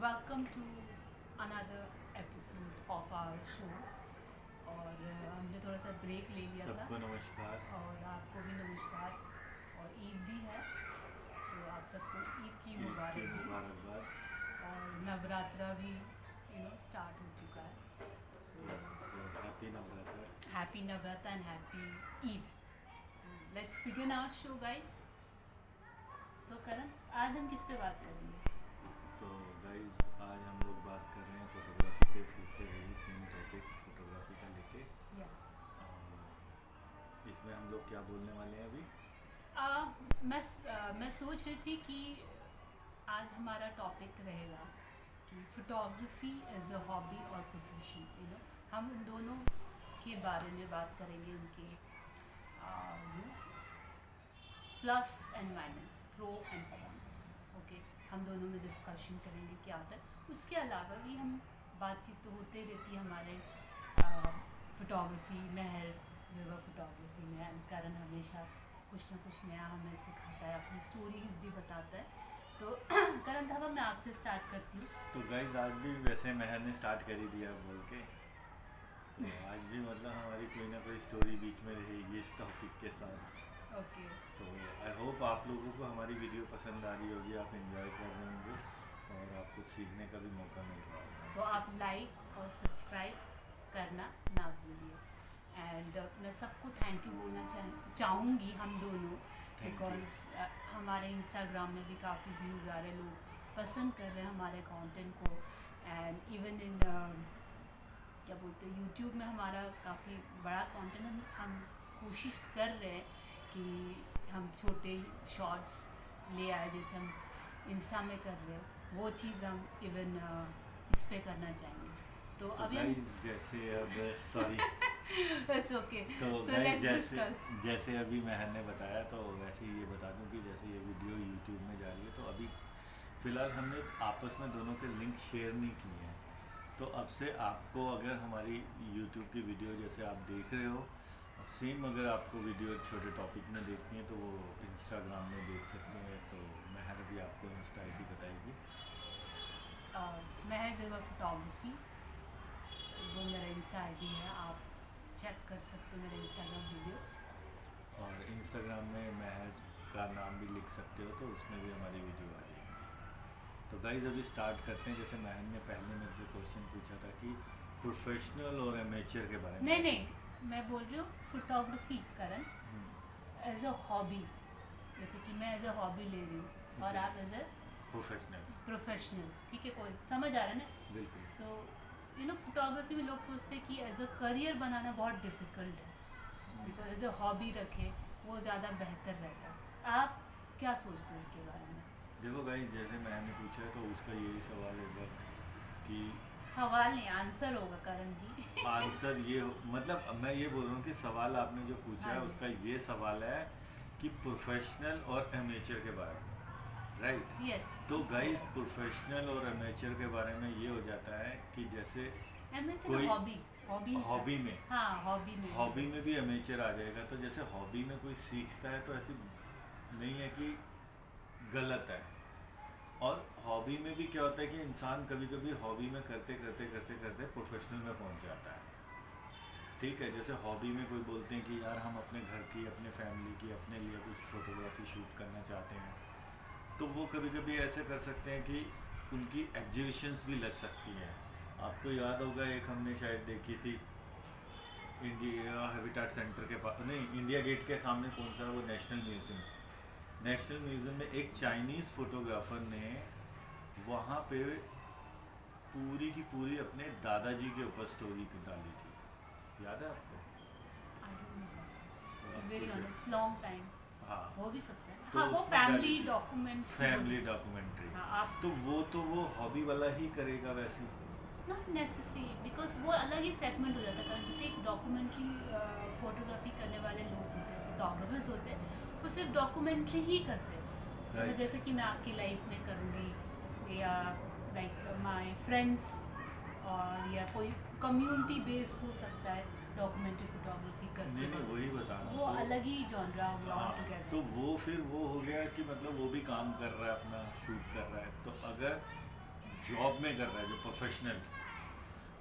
Welcome to another episode of our show. और हमने थोड़ा सा ब्रेक ले लिया था। सबको नमस्कार। और आपको भी नमस्कार। और ईद भी है, सो आप सबको ईद की ईद की मुबारक भी। मुबारकबाद। और नवरात्रा भी स्टार्ट हो चुका है। सो तो सबको happy Navratra. Happy Navratra and happy Eid. Let's begin our show guys. So Karan, आज हम किस पे बात करेंगे? तो गाइज आज हम लोग बात कर रहे हैं फोटोग्राफी पे, फिर से वही सेम टॉपिक फोटोग्राफी का लेके। या और इसमें हम लोग क्या बोलने वाले हैं अभी? मैं सोच रही थी कि आज हमारा टॉपिक रहेगा कि फोटोग्राफी एज अ हॉबी और प्रोफेशन। हम उन दोनों के बारे में बात करेंगे, उनके plus and minus, pro and cons. Okay, हम दोनों में डिस्कशन करेंगे क्या आता है। उसके अलावा भी हम बातचीत तो होते रहती है हमारे फोटोग्राफी महर जगह फोटोग्राफी में। एंड करण हमेशा कुछ ना कुछ नया हमें सिखाता है, अपनी स्टोरीज भी बताता है। तो करण धावा, मैं आपसे स्टार्ट करती हूँ। तो गाइज आज भी वैसे महर ने स्टार्ट कर ही दिया बोल के, तो आज भी मतलब हमारी कोई ना कोई स्टोरी बीच में रहेगी इस टॉपिक के साथ। ओके। तो आई होप आप लोगों को हमारी वीडियो पसंद आ रही होगी, आप एंजॉय कर रहे होंगे और आपको सीखने का भी मौका मिल रहा होगा। तो आप लाइक और सब्सक्राइब करना ना भूलिए। एंड मैं सबको थैंक यू बोलना चाहूँगी, हम दोनों, Thank you. बिकॉज हमारे इंस्टाग्राम में भी काफ़ी व्यूज़ आ रहे हैं, लोग पसंद कर रहे हैं हमारे कंटेंट को। एंड इवन इन क्या बोलते हैं, यूट्यूब में हमारा काफ़ी बड़ा कंटेंट हम कोशिश कर रहे हैं कि हम छोटे शॉर्ट्स ले आए, जैसे हम इंस्टा में कर रहे हैं वो चीज़ हम इवन इस पे करना चाहेंगे। तो तो अभी हम गाइस जैसे अब सॉरी इट्स ओके, तो सो गाइस लेट्स जैसे डिस्कस। जैसे अभी महर ने बताया, तो वैसे ही ये बता दूं कि जैसे ये वीडियो यूट्यूब में जा रही है, तो अभी फ़िलहाल हमने आपस में दोनों के लिंक शेयर नहीं किए हैं। तो अब से आपको अगर हमारी यूट्यूब की वीडियो जैसे आप देख रहे हो, सेम अगर आपको वीडियो छोटे टॉपिक में देखनी है तो वो इंस्टाग्राम में देख सकते हैं। तो महर अभी आपको इंस्टा आई डी बताएगी। महर जलवा फोटोग्राफी, वो मेरा इंस्टा आईडी है, आप चेक कर सकते हो मेरा इंस्टाग्राम वीडियो। और इंस्टाग्राम में महर का नाम भी लिख सकते हो, तो उसमें भी हमारी वीडियो आ जाएगी। तो गाइज अभी स्टार्ट करते हैं। जैसे महर ने पहले मेरे से क्वेश्चन पूछा था कि प्रोफेशनल और एमेचर के बारे में। नहीं, मैं बोल रही हूँ फोटोग्राफी करण एज अ हॉबी, जैसे कि मैं एज अ हॉबी ले रही हूँ और Okay. आप एज अ प्रोफेशनल। प्रोफेशनल। ठीक है, कोई समझ आ रहा है ना? बिल्कुल। तो फोटोग्राफी में लोग सोचते हैं कि एज अ करियर बनाना बहुत डिफ़िकल्ट है, बिकॉज एज अ हॉबी रखे वो ज़्यादा बेहतर रहता है। आप क्या सोचते हो इसके बारे में? देखो गाइज जैसे मैंने पूछा है तो उसका यही सवाल होगा कि सवाल नहीं, आंसर होगा करण जी। आंसर ये मतलब मैं ये बोल रहा हूँ कि सवाल आपने जो पूछा हाँ है जी। उसका ये सवाल है कि प्रोफेशनल और एमेचर के बारे में, राइट? यस। तो गाइज प्रोफेशनल और एमेचर के बारे में ये हो जाता है कि जैसे कोई हॉबी हॉबी में, हाँ, हॉबी में भी एमेचर आ जाएगा। तो जैसे हॉबी में कोई सीखता है तो ऐसी नहीं है कि गलत है। और हॉबी में भी क्या होता है कि इंसान कभी कभी हॉबी में करते करते करते करते प्रोफेशनल में पहुंच जाता है। ठीक है, जैसे हॉबी में कोई बोलते हैं कि यार हम अपने घर की, अपने फैमिली की, अपने लिए कुछ फोटोग्राफी शूट करना चाहते हैं, तो वो कभी कभी ऐसे कर सकते हैं कि उनकी एग्जीबिशंस भी लग सकती हैं। आपको याद होगा एक हमने शायद देखी थी इंडिया हैबिटेट सेंटर के पास, नहीं इंडिया गेट के सामने, कौन सा वो नेशनल म्यूज़ियम में एक चाइनीज़ फोटोग्राफर ने वहाँ पे पूरी की पूरी अपने दादाजी के ऊपर स्टोरी डाली थी। याद है आपको? आई डोंट तो नो, आपको वेरी शायद- ऑनेस्ट, लॉन्ग टाइम हाँ, हो भी सकता है। तो हाँ, वो उसमें फैमिली डाली थी। डॉक्यूमेंट्स। Family documentary. हाँ, आप तो वो हॉबी वाला ही करेगा वैसे। नॉट नेसेसरी, बिकॉज वो अलग ही सेगमेंट हो जाता है। कारण जैसे एक डॉक्यूमेंट्री फोटोग्राफी करने वाले लोग होते हैं, फोटोग्राफर्स होते हैं, वो सिर्फ डॉक्यूमेंट्री ही करते हैं। समझ, Right. जैसे कि मैं आपकी लाइफ में करूँगी, या लाइक माय फ्रेंड्स, और या कोई कम्युनिटी बेस्ड हो सकता है डॉक्यूमेंट्री फोटोग्राफी करते नहीं नहीं वक्त। वही बता रहा हूँ। वो तो अलग ही जॉनरा हुआ हाँ, टुगेदर। तो वो फिर वो हो गया कि मतलब वो भी काम कर रहा है, अपना शूट कर रहा है। तो अगर जॉब में कर रहा है, जो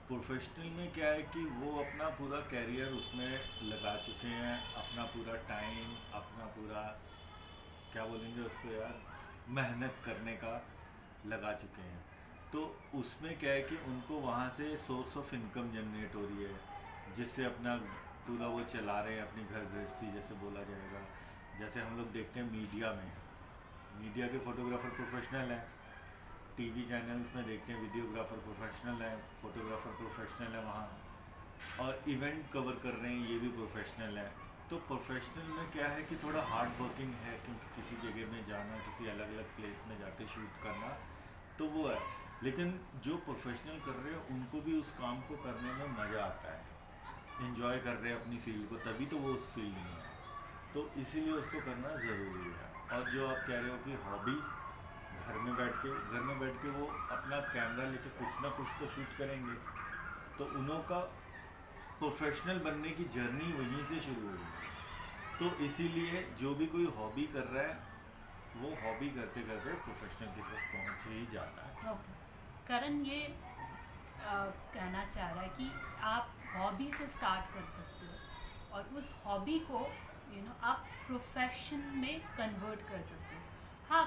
प्रोफेशनल में क्या है कि वो अपना पूरा कैरियर उसमें लगा चुके हैं, अपना पूरा टाइम, अपना पूरा क्या बोलेंगे उसको यार, मेहनत करने का लगा चुके हैं। तो उसमें क्या है कि उनको वहाँ से सोर्स ऑफ इनकम जनरेट हो रही है, जिससे अपना पूरा वो चला रहे हैं, अपनी घर गृहस्थी जैसे बोला जाएगा। जैसे हम लोग देखते हैं मीडिया में, मीडिया के फोटोग्राफर प्रोफेशनल हैं, टीवी चैनल्स में देखते हैं वीडियोग्राफर प्रोफेशनल है, फोटोग्राफर प्रोफेशनल है वहाँ, और इवेंट कवर कर रहे हैं, ये भी प्रोफेशनल है। तो प्रोफेशनल में क्या है कि थोड़ा हार्ड वर्किंग है, क्योंकि किसी जगह में जाना, किसी अलग अलग प्लेस में जाके शूट करना, तो वो है। लेकिन जो प्रोफेशनल कर रहे हैं उनको भी उस काम को करने में मज़ा आता है, इन्जॉय कर रहे हैं अपनी फील्ड को, तभी तो वो उस फील्ड में है, तो इसीलिए उसको करना ज़रूरी है। और जो आप कह रहे हो कि हॉबी, घर में बैठ के वो अपना कैमरा लेके कुछ ना कुछ तो शूट करेंगे, तो उन्हों का प्रोफेशनल बनने की जर्नी वहीं से शुरू हुई। तो इसीलिए जो भी कोई हॉबी कर रहा है, वो हॉबी करते करते प्रोफेशनल की तरफ पहुंच ही जाता है। ओके, करण ये कहना चाह रहा है कि आप हॉबी से स्टार्ट कर सकते हो और उस हॉबी को आप प्रोफेशन में कन्वर्ट कर सकते हो। हाँ,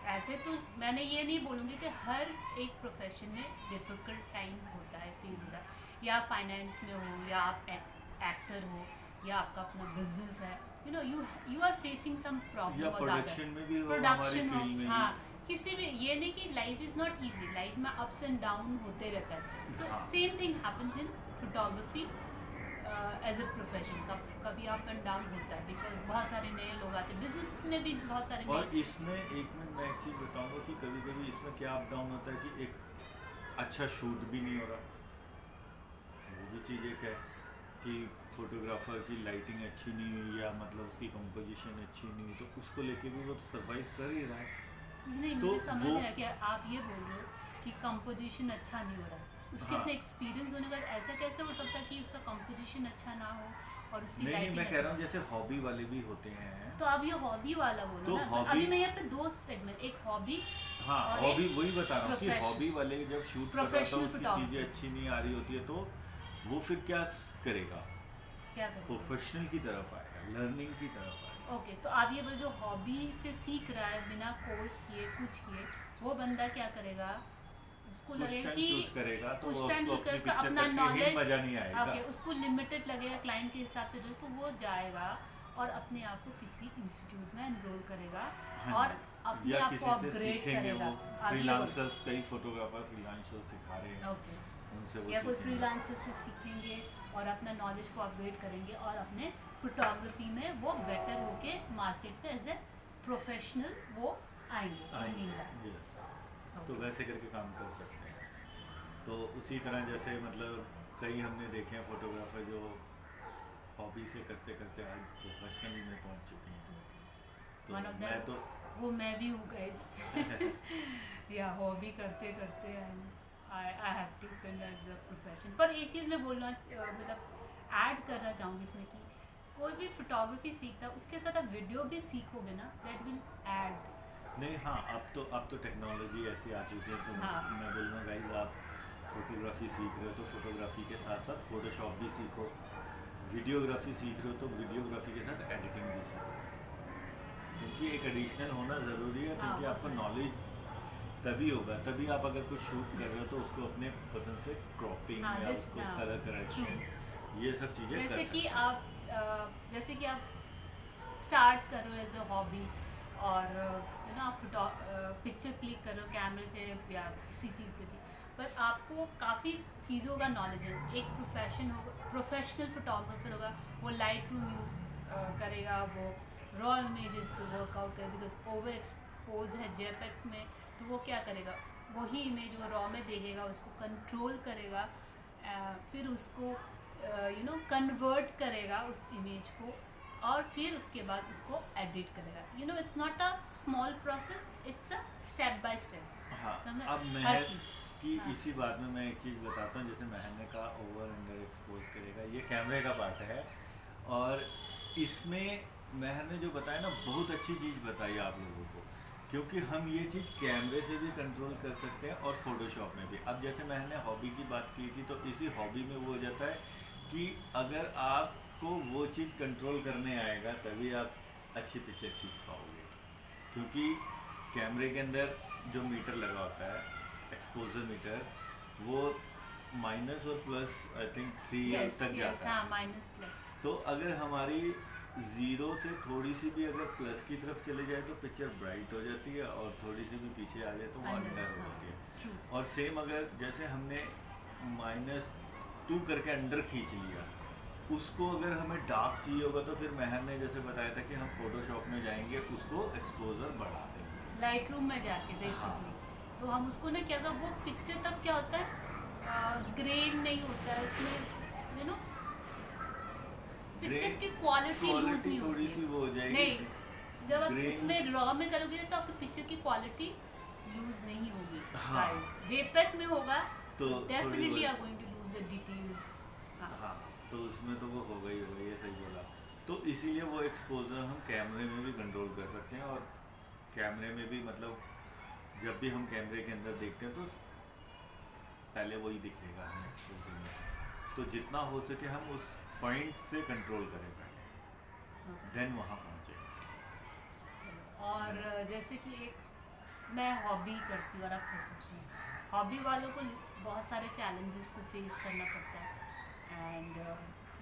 ऐसे तो मैंने ये नहीं बोलूँगी कि हर एक प्रोफेशन में डिफ़िकल्ट टाइम होता है, फील होता है, या फाइनेंस में हो, या आप एक्टर हो, या आपका अपना बिजनेस है, you are facing some problem, या प्रोडक्शन में भी हो, हमारी फील्ड में हाँ, किसी भी, ये नहीं कि life is not easy, life में अप्स एंड डाउन होते रहता है। So same thing happens in photography as a profession. कभी अप एंड डाउन होता है, बिकॉज बहुत सारे नए लोग आते हैं, बिजनेस में भी बहुत सारे और इसमें एक मिनट मैं एक चीज़ बताऊंगा कि कभी कभी इसमें क्या अप डाउन होता है कि एक अच्छा शूट भी नहीं हो रहा, वो भी चीज़ एक है कि फोटोग्राफर की लाइटिंग अच्छी नहीं हुई, या मतलब उसकी कंपोजिशन अच्छी नहीं हुई, तो उसको लेके भी वो तो सर्वाइव कर ही रहा है। नहीं, तो मुझे समझ नहीं आया कि आप ये बोल रहे हो कि कंपोजिशन अच्छा नहीं हो रहा है, उसके इतने एक्सपीरियंस होने के बाद ऐसा कैसे हो सकता है कि उसका कंपोजिशन अच्छा ना हो और उसकी नहीं, मैं कह रहा हूँ जैसे हॉबी वाले भी होते हैं, तो आप ये हॉबी वाला बोलो तो ना। अभी मैं यहाँ पे दो सेगमेंट, एक हॉबी, हाँ हॉबी वही बता रहा हूँ कि हॉबी वाले जब शूट कर रहा था उसकी चीज़ें अच्छी नहीं आ रही होती है, तो वो फिर क्या करेगा, प्रोफेशनल की तरफ आएगा, लर्निंग की तरफ आएगा। ओके, तो आप ये जो हॉबी से सीख रहा है बिना कोर्स किए कुछ किए, वो बंदा क्या करेगा, उसको लगे कि शूट करेगा तो उस टाइम शूट करेगा, अपना नॉलेज मजा नहीं आएगा। ओके, उसको लिमिटेड लगेगा क्लाइंट के हिसाब से जो, तो वो जाएगा और अपने आप को किसी इंस्टीट्यूट में एनरोल करेगा, हाँ, और अपने आप को अपग्रेड करेगा। फ्रीलांसर्स, कई फोटोग्राफर फ्रीलांसर सिखा रहे हैं, ओके, उनसे वो या कोई फ्रीलांसर से सीखेंगे और अपना नॉलेज को अपग्रेड करेंगे और अपने फोटोग्राफी में वो बेटर होके मार्केट में एज ए प्रोफेशनल वो आएंगे। तो वैसे करके काम कर सकते हैं। तो उसी तरह जैसे मतलब कई हमने देखे हैं फोटोग्राफर जो हॉबी से करते करते आज प्रोफेशनल में पहुंच चुके हैं। तो मैं तो वो मैं भी हूँ गाइस या हॉबी करते करते I have taken as a profession. पर एक चीज़ मैं बोलना मतलब ऐड करना चाहूँगी इसमें कि कोई भी फोटोग्राफी सीखता है उसके साथ आप वीडियो भी सीखोगे ना, दैट विल ऐड। नहीं, हाँ, अब तो टेक्नोलॉजी ऐसी आ चुकी है, तो मैं बोलूँगा गाइस, आप फोटोग्राफी सीख रहे हो तो फोटोग्राफी के साथ साथ फोटोशॉप भी सीखो, वीडियोग्राफी सीख रहे हो तो वीडियोग्राफी के साथ एडिटिंग भी सीखो, क्योंकि एक एडिशनल होना ज़रूरी है, क्योंकि आपको नॉलेज तभी होगा, तभी आप अगर कुछ शूट कर रहे हो तो उसको अपने पसंद से क्रॉपिंग या उसको कलर करेक्शन, ये सब चीज़ें जैसे कि आप स्टार्ट कर रहे हो एज अ हॉबी, और आप पिक्चर क्लिक कर रहे हो कैमरे से या किसी चीज़ से भी, पर आपको काफ़ी चीज़ों का नॉलेज है। एक प्रोफेशन होगा, प्रोफेशनल फोटोग्राफर होगा, वो लाइट रूम यूज़ करेगा, वो रॉ इमेजेस पे वर्कआउट करेगा, बिकॉज ओवर एक्सपोज है जेपेग में, तो वो क्या करेगा, वही इमेज वो रॉ में देखेगा, उसको कंट्रोल करेगा, फिर उसको कन्वर्ट करेगा उस इमेज को, और फिर उसके बाद उसको एडिट करेगा। It's not a small process, it's a step by step. हाँ, अब महर की इसी बात में मैं एक चीज़ बताता हूँ, जैसे महर का ओवर अंडर एक्सपोज करेगा, ये कैमरे का पार्ट है, और इसमें महर ने जो बताया ना, बहुत अच्छी चीज़ बताई आप लोगों को क्योंकि हम ये चीज़ कैमरे से भी कंट्रोल कर सकते हैं और फोटोशॉप में भी। अब जैसे मैंने हॉबी की बात की थी, तो इसी हॉबी में वो हो जाता है कि अगर आपको वो चीज़ कंट्रोल करने आएगा तभी आप अच्छी पिक्चर खींच पाओगे। क्योंकि कैमरे के अंदर जो मीटर लगा होता है, एक्सपोजर मीटर, वो माइनस और प्लस आई थिंक 3 तक जाता है। Minus plus. तो अगर हमारी ज़ीरो से थोड़ी सी भी अगर प्लस की तरफ चले जाए तो पिक्चर ब्राइट हो जाती है, और थोड़ी सी भी पीछे आ जाए तो वो अंडर हो जाती है। और सेम अगर जैसे हमने -2 करके अंडर खींच लिया, उसको अगर हमें डार्क चाहिए होगा तो फिर महर ने जैसे बताया था कि हम फोटोशॉप में जाएंगे, उसको एक्सपोजर बढ़ा देंगे लाइट रूम में जाके बेसिकली। तो हम उसको ना क्या होगा, वो पिक्चर तब क्या होता है, ग्रेन नहीं होता है उसमें, यू नो पिक्चर की क्वालिटी लूज नहीं थोड़ी होती सी वो हो जाएगी। नहीं, जब आप उसमें रॉ में करोगे तो आपकी पिक्चर की क्वालिटी लूज नहीं होगी। हाँ। गाइस जेपेग में होगा तो definitely are going to lose the details. हाँ, तो उसमें तो वो होगा ही होगा, ये सही बोला। तो इसीलिए वो एक्सपोजर हम कैमरे में भी कंट्रोल कर सकते हैं, और कैमरे में भी मतलब जब भी हम कैमरे के अंदर देखते हैं तो पहले वही दिखेगा हमें एक्सपोजर में। तो जितना हो सके हम उस पॉइंट से कंट्रोल करें पहले, देन वहाँ पहुँचे। और जैसे कि एक मैं हॉबी करती हूँ और आप प्रोफेशनल, हॉबी वालों को बहुत सारे चैलेंजेस को फेस करना पड़ता है। एंड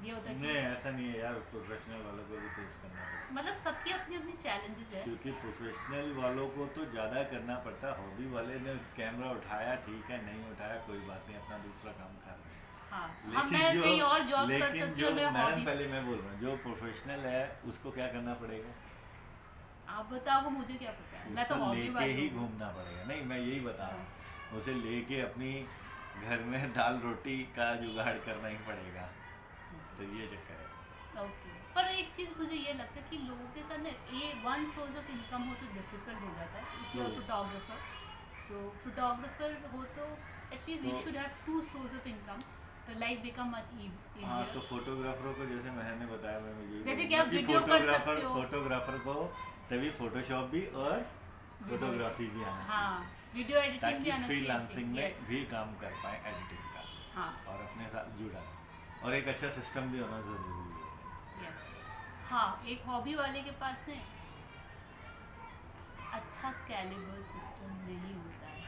ये होता है कि नहीं, ऐसा नहीं है यार, प्रोफेशनल वालों को भी फेस करना पड़ता है। मतलब सबकी अपनी अपनी चैलेंजेस है। क्योंकि प्रोफेशनल वालों को तो ज़्यादा करना पड़ता है। हॉबी वाले ने कैमरा उठाया, ठीक है, नहीं उठाया कोई बात नहीं, अपना दूसरा काम कर रहे हैं। हाँ, लेकिन मैं जो कहीं और जॉब कर लेकिन सकती जो हूँ, मेरा मैडम हॉबी। पहले मैं बोल रहा हूँ, जो प्रोफेशनल है उसको क्या करना पड़ेगा? आप बताओ, मुझे क्या पता है, मैं तो उसको हॉबी लेके वाली ही हूँ। घूमना पड़ेगा। नहीं, मैं यही बता रहा हूँ, उसे लेके अपनी घर में दाल रोटी का जुगाड़ करना ही पड़ेगा। तो ये चक्कर है। ओके, पर एक चीज़ मुझे ये लगता है कि लोगों के साथ ना ये वन सोर्स ऑफ इनकम हो तो डिफिकल्ट हो जाता है। If you are photographer, so photographer हो तो at least you should have 2 source of income, तो लाइफ बिकम मच हाँ, इजियर। तो फोटोग्राफरों को जैसे मैंने बताया, मैं मुझे जैसे कि आप वीडियो कर सकते हो। फोटोग्राफर को तभी फोटोशॉप भी और फोटोग्राफी भी आना चाहिए, हाँ, वीडियो एडिटिंग भी ताकि आना चाहिए। फ्रीलांसिंग में Yes. भी काम कर पाए एडिटिंग का, हाँ, और अपने साथ जुड़ा, और एक अच्छा सिस्टम भी होना ज़रूरी है। यस। हाँ, एक हॉबी वाले के पास ना अच्छा कैलिबर सिस्टम नहीं होता है,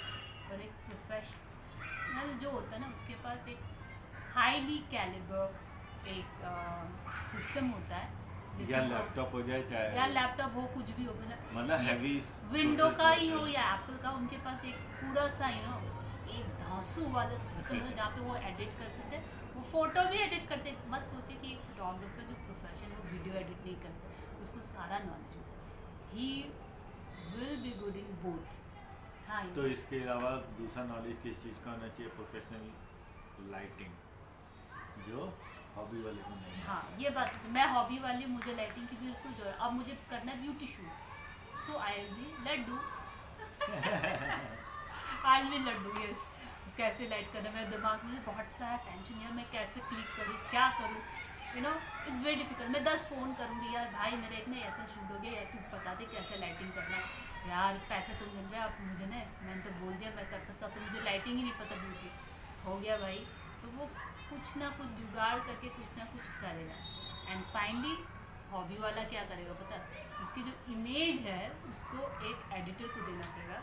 पर एक प्रोफेशनल जो होता है ना उसके पास एक हाईली कैलिबर एक सिस्टम होता है, या लैपटॉप हो जाए चाहे, या लैपटॉप हो, कुछ भी हो, मतलब हैवी विंडो का ही हो या एप्पल का, उनके पास एक पूरा सा एक धांसू वाला सिस्टम है जहाँ पे वो एडिट कर सकते हैं, वो फोटो भी एडिट करते हैं। मत सोचिए कि एक फोटोग्राफर जो प्रोफेशन वो वीडियो एडिट नहीं करते, उसको सारा नॉलेज होता है। He will be good in both. हाँ, तो इसके अलावा दूसरा नॉलेज किस चीज़ का होना चाहिए? प्रोफेशनल लाइटिंग, जो हॉबी वाले को नहीं। हाँ, ये बात है। मैं हॉबी वाली, मुझे लाइटिंग की बिल्कुल जरूरत। अब मुझे करना है beauty shoot, so I will be laddu. I will be laddu, yes. कैसे लाइट करना, मेरे दिमाग में बहुत सारा टेंशन है, मैं कैसे क्लिक करूँ, क्या करूँ, you know it's very difficult. मैं 10 फ़ोन करूँगी, यार भाई मेरा एक ना ऐसा शूट हो गया, यार तू बता दे कैसे लाइटिंग करना है, यार पैसे तो मिल रहे हैं, अब मुझे ना, मैंने तो बोल दिया मैं कर सकता हूँ, तो मुझे लाइटिंग ही नहीं पता, ब्यूटी हो गया भाई। तो वो कुछ ना कुछ जुगाड़ करके कुछ ना कुछ करेगा, एंड फाइनली हॉबी वाला क्या करेगा पता है? उसकी जो इमेज है उसको एक एडिटर को देना पड़ेगा,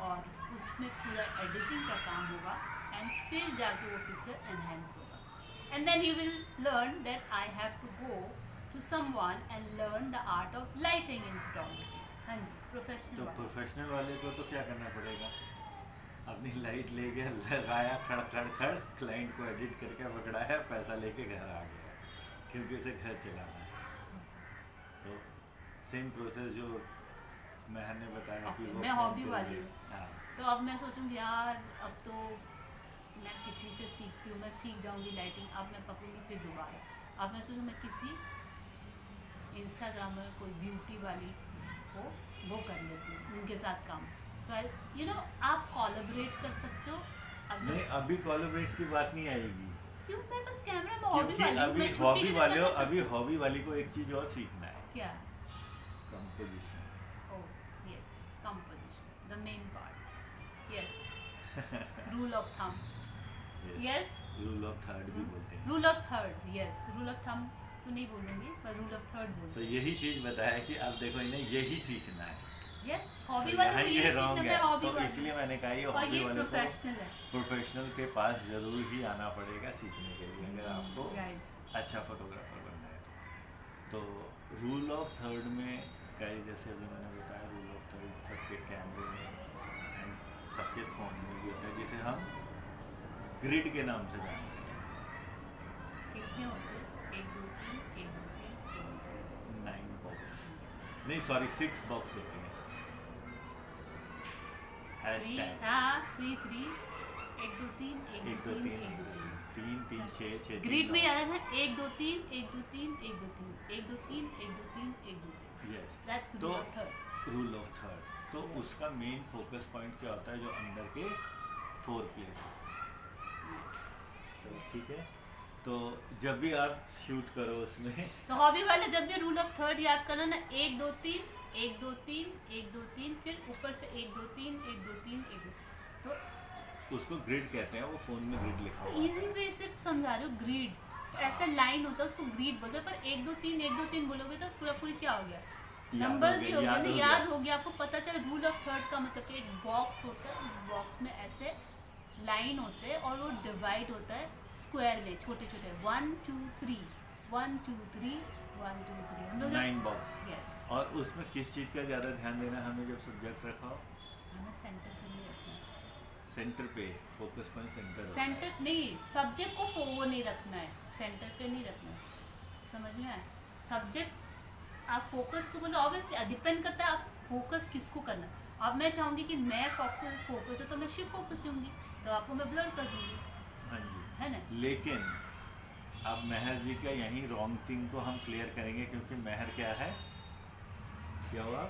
और उसमें पूरा एडिटिंग का काम होगा, एंड फिर जाके वो पिक्चर एनहेंस होगा, and then he will learn that I have to go to someone and learn the art of lighting in photography. हाँ जी, प्रोफेशनल। तो प्रोफेशनल वाले को तो क्या करना पड़ेगा? अपनी लाइट लेके लगाया, खड़ खड़ खड़, क्लाइंट को एडिट करके पकड़ाया, पैसा लेके घर आ गया, क्योंकि उसे घर चलाना है। तो सेम प्रोसेस जो मैंने बताया कि वो मैं हॉबी वाली हूँ, हाँ, तो अब मैं सोचूंगी यार अब तो मैं किसी से सीखती हूँ, मैं सीख जाऊँगी लाइटिंग, अब मैं पकड़ूंगी फिर दोबारा। अब मैं सोचूँ मैं किसी इंस्टाग्रामर कोई ब्यूटी वाली को वो कर लेती हूँ, उनके साथ काम। सो आई यू नो आप कोलैबोरेट कर सकते हो। अब नहीं, अभी कोलैबोरेट की बात नहीं आएगी, क्यों, मैं बस कैमरा में हॉबी क्योंकि वाली हूँ, अभी मैं छुट्टी हॉबी के दिन वाले हो, कर सकती अभी हूँ। हॉबी वाली को एक चीज़ और सीखना है, क्या? Composition. Oh yes, composition, the main part. Yes. Rule of thumb. Yes. Rule of third भी बोलते हैं। Rule of third. Yes. Rule of thumb तो नहीं बोलूँगी, पर rule of third तो बोलूँगी. यही चीज बताया कि अब देखो इन्हें यही सीखना है। Yes. हॉबी तो वाले यहाँ को ये ये wrong सीखना है, है हॉबी तो वाले. इसलिए मैंने कहा ये और हॉबी ये वाले को प्रोफेशनल है. प्रोफेशनल के पास जरूर ही आना पड़ेगा सीखने के लिए अगर आपको Guys. अच्छा फोटोग्राफर बनना है। तो रूल ऑफ थर्ड में कई जैसे अभी मैंने बताया रूल ऑफ थर्ड सबके कैमरे में एंड सबके फ़ोन में भी होता है जिसे हम ग्रिड के नाम से जानते हैं। कितने होते हैं? 1 2 3 1 2 3 1 2 3. 9 बॉक्स नहीं सॉरी 6 बॉक्स होते हैं। हैशटैग 3 3 1 2 3 1 1 2 2 3 3 1 2 3. 3 3 6 6 ग्रिड में याद है 1 2 3 1 2 3 1 2 3 1 2 3 1 2 3 1 2 3. यस That's तो rule of third. Rule of third तो उसका मेन फोकस पॉइंट क्या होता है जो अंदर के 4 प्लेस Yes. ठीक है। तो जब भी आप शूट करो उसमें तो हॉबी वाले जब भी रूल ऑफ थर्ड याद करना ना 1 2 3 1 2 3 1 2 3 फिर ऊपर से 1 2 3 1 2 3 1 2 तो उसको ग्रिड कहते हैं वो फोन में ग्रिड लिखा हुआ इजी वे से समझा रहे हो. ग्रिड ऐसा लाइन होता है उसको ग्रिड बोलते हैं, पर 1 2 3 1 2 3 बोलोगे तो पूरा पूरी क्या हो गया नंबर्स ही हो गया ना. याद हो गया आपको पता चला. रूल ऑफ थर्ड का मतलब कि एक बॉक्स होता है उस बॉक्स में ऐसे लाइन होते हैं और वो डिवाइड होता है स्क्वायर में छोटे छोटे 1 2 3 1 2 3 1 2 3 हम लोग 9 बॉक्स यस और उसमें किस चीज़ का ज़्यादा ध्यान देना है हमें जब सब्जेक्ट रखा हो हमें सेंटर पे नहीं रखना है. सेंटर पे फोकस पॉइंट सेंटर होता है। सेंटर नहीं सब्जेक्ट को वो नहीं रखना है सेंटर पे नहीं रखना है. समझ में आया. सब्जेक्ट आप फोकस को बोलो ऑब्वियसली डिपेंड करता है आप फोकस किसको करना है. अब मैं चाहूँगी कि मैं फोकस है तो मैं शिफ्ट फोकस लूँगी तो आपको मैं ब्लर कर दूँगी हाँ जी है ना. लेकिन अब मेहर जी का यही रॉन्ग थिंग को हम क्लियर करेंगे क्योंकि मेहर क्या है क्या हुआ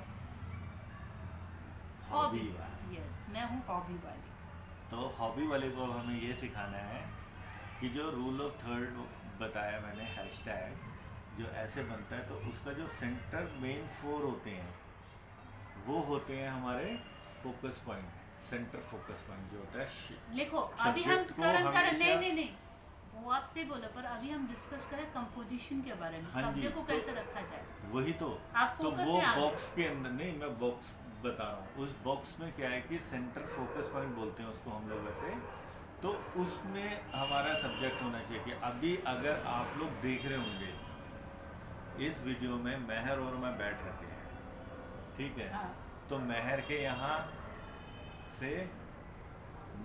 हॉबी वाला। यस मैं हूँ हॉबी वाली. तो हॉबी वाले को अब हमें ये सिखाना है कि जो रूल ऑफ थर्ड बताया मैंने हैशटैग जो ऐसे बनता है तो उसका जो सेंटर मेन 4 होते हैं वो होते हैं हमारे focus point centre focus point जो होता है देखो अभी हम subject को करण हमेशा- नहीं वो आपसे बोला पर अभी हम डिस्कस करें कंपोजिशन के बारे में. हाँ जी, सब्जेक्ट को तो- कैसे रखा जाए. वही तो आप तो फोकस वो में आ गए. बॉक्स के अंदर नहीं मैं बॉक्स बता रहा हूँ उस बॉक्स में क्या है कि सेंटर फोकस पॉइंट बोलते हैं उसको हम लोग वैसे तो उसमें हमारा सब्जेक्ट होना चाहिए कि अभी अगर आप लोग देख रहे होंगे इस वीडियो में मेहर और मैं बैठ रखे हैं ठीक है हाँ. तो मेहर के यहाँ से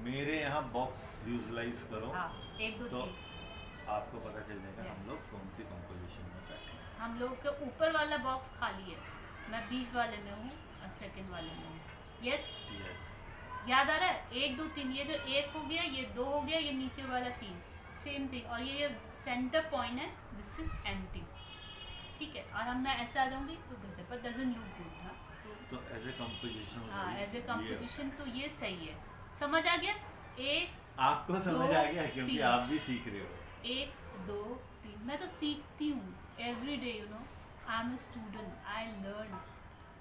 मेरे यहाँ बॉक्स विजुलाइज करो हाँ 1 2 तो 3 आपको पता चल जाएगा Yes. हम लोग कौन सी कंपोजिशन में बैठे हैं। हम लोग के ऊपर वाला बॉक्स खाली है. मैं बीच वाले में हूँ और सेकंड वाले में हूँ. यस यस याद आ रहा है 1 2 3 ये जो 1 हो गया ये 2 हो गया ये नीचे वाला 3 सेम थिंग और ये सेंटर पॉइंट है दिस इज एम्प्टी. ठीक है और हम मैं ऐसे आ जाऊंगी तो गजब पर डजंट लुक गुड. हाँ तो एज ए कंपोजिशन हाँ एज ए कंपोजिशन तो ये सही है. समझ आ गया. 1 आपको समझ आ गया क्योंकि 3 आप भी सीख रहे हो 1 2 3 मैं तो सीखती हूँ every day you know. I am a student I learn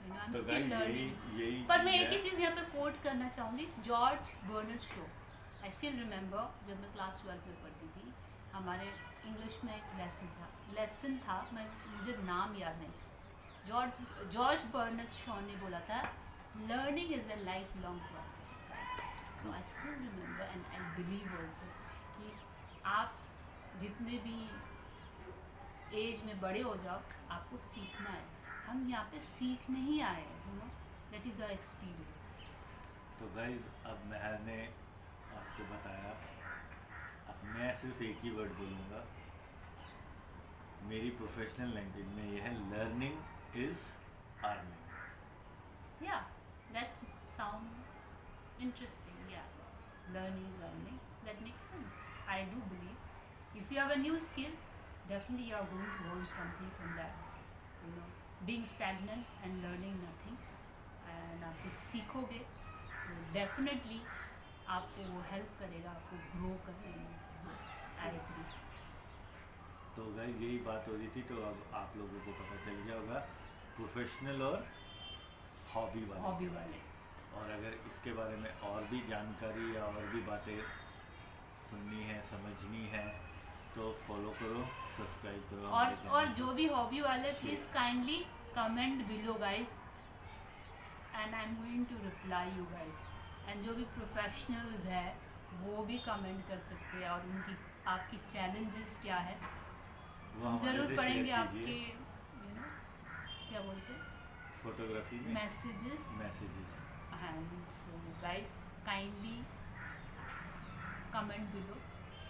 you know I am तो स्टिल गाइस लर्निंग. यही पर मैं चीज़ एक ही है। चीज़ यहाँ पे कोट करना चाहूँगी. George Bernard show. I still remember जब मैं क्लास 12 में पढ़ती थी हमारे इंग्लिश में एक लेसन था मुझे नाम याद नहीं. जॉर्ज बर्नर्ड शो ने बोला था learning is a life long process. So I still remember and I believe also कि आप जितने भी एज में बड़े हो जाओ आपको सीखना है. हम यहाँ पे सीखने ही आए हैं you know that is our experience. तो गाइज अब मेहर ने आपको बताया अब मैं सिर्फ एक ही वर्ड बोलूँगा मेरी प्रोफेशनल लैंग्वेज में ये है learning is earning. Yeah, that's sound interesting. Yeah, learning is earning. That makes sense. I do believe if you have a new skill, definitely you are going to learn something from that. You know, being stagnant and learning nothing, and आप कुछ सीखोगे तो definitely आपको वो help करेगा आपको grow करने में. Yes, I agree. तो गाइज यही बात हो रही थी तो अब आप लोगों को पता चल गया होगा प्रोफेशनल और हॉबी वाला हॉबी वाले और अगर इसके बारे में और भी जानकारी या और भी बातें सुननी है, समझनी है, तो फॉलो करो, सब्सक्राइब करो और हमारे और चैनल जो को। भी हॉबी वाले Share. Please kindly comment below guys, and I am going to reply you guys. And जो भी प्रोफेशनल्स है वो भी कमेंट कर सकते हैं, और उनकी आपकी चैलेंजेस क्या है वो हम हमारे जरूर से पढ़ेंगे शेयर आपके, कीजिए। यू नो क्या बोलते हैं, फोटोग्राफी में messages. Messages. And so guys kindly comment below,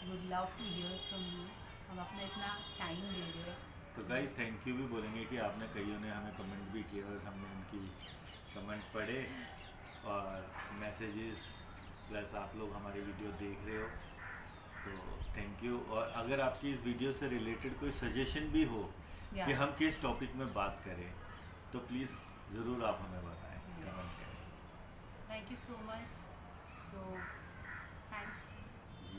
would love to hear from you. हम अपना इतना टाइम दे रहे हैं। तो गाइस थैंक यू भी बोलेंगे कि आपने कईयों ने हमें कमेंट भी किए और हमने उनकी कमेंट पढ़े और मैसेजेस, प्लस आप लोग हमारी वीडियो देख रहे हो, तो थैंक यू। और अगर आपकी इस वीडियो से रिलेटेड कोई सजेशन भी हो कि हम किस टॉपिक में बात करें, तो प्लीज़ ज़रूर आप हमें बताएं, कमेंट करें। Thank you so much. So thanks,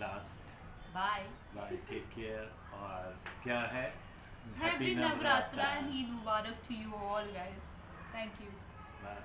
last bye. Bye, take care. और क्या है, हैप्पी नवरात्रा एंड ईद मुबारक to you all guys. Thank you. Bye.